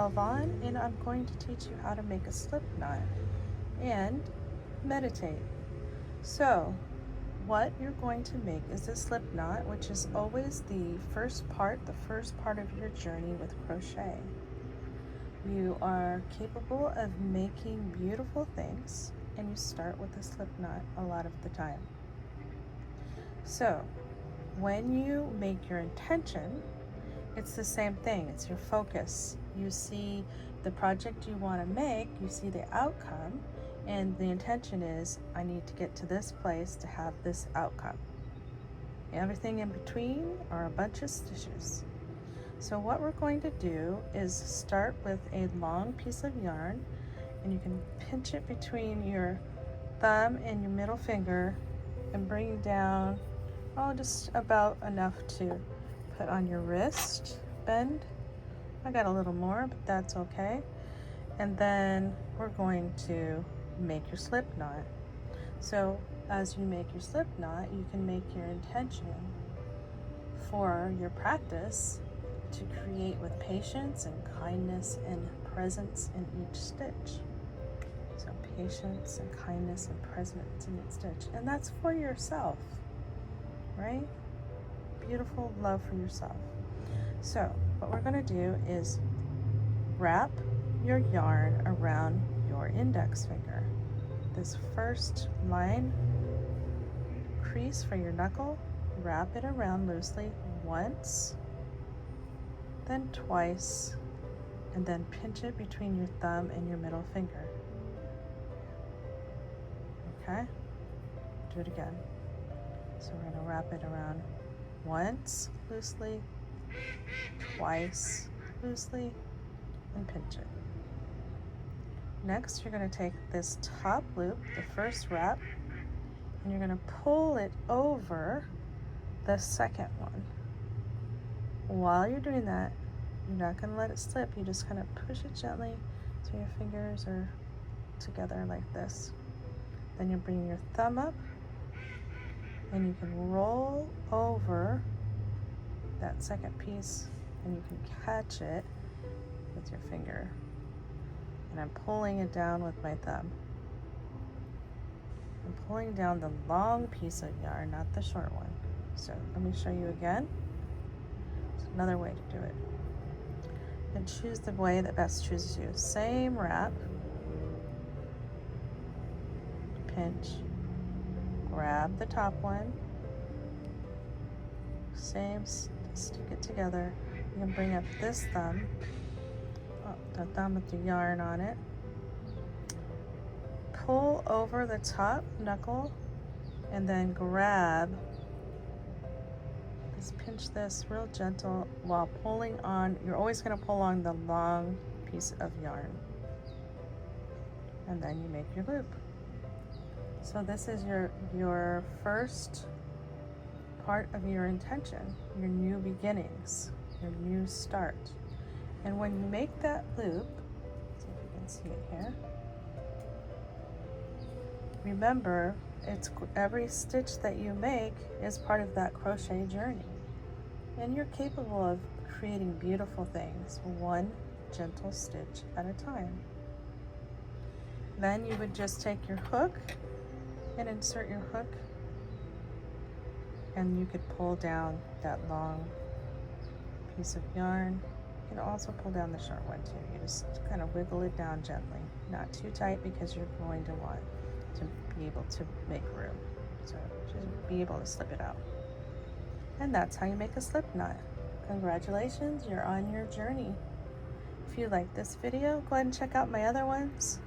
delve on and I'm going to teach you how to make a slip knot and meditate. So what you're going to make is a slip knot, which is always the first part of your journey with crochet. You are capable of making beautiful things, and you start with a slip knot a lot of the time. So when you make your intention, it's the same thing. It's your focus. You see the project you want to make, you see the outcome, and the intention is, I need to get to this place to have this outcome. Everything in between are a bunch of stitches. So what we're going to do is start with a long piece of yarn, and you can pinch it between your thumb and your middle finger and bring down, just about enough to put on your wrist bend. I got a little more, but that's okay. And then we're going to make your slip knot. So as you make your slip knot, you can make your intention for your practice to create with patience and kindness and presence in each stitch. So patience and kindness and presence in each stitch. And that's for yourself, right? Beautiful love for yourself. So what we're going to do is wrap your yarn around your index finger. This first line crease for your knuckle, wrap it around loosely once, then twice, and then pinch it between your thumb and your middle finger. Okay? Do it again. So we're going to wrap it around once loosely, twice loosely, and pinch it. Next, you're going to take this top loop, the first wrap, and you're going to pull it over the second one. While you're doing that, you're not going to let it slip. You just kind of push it gently so your fingers are together like this. Then you bring your thumb up and you can roll over that second piece and you can catch it with your finger. And I'm pulling it down with my thumb. I'm pulling down the long piece of yarn, not the short one. So let me show you again. It's another way to do it. And choose the way that best chooses you. Same wrap, pinch, grab the top one, same, stick it together. You can bring up this thumb, the thumb with the yarn on it, pull over the top knuckle, and then grab. Pinch this real gentle while pulling on. You're always going to pull on the long piece of yarn, and then you make your loop. So this is your first part of your intention, your new beginnings, your new start. And when you make that loop, see if you can see it here, remember, it's every stitch that you make is part of that crochet journey. And you're capable of creating beautiful things, one gentle stitch at a time. Then you would just take your hook and insert your hook, and you could pull down that long piece of yarn. You can also pull down the short one too. You just kind of wiggle it down gently, not too tight because you're going to want to be able to make room. So just be able to slip it out. And that's how you make a slip knot. Congratulations, you're on your journey. If you like this video, go ahead and check out my other ones.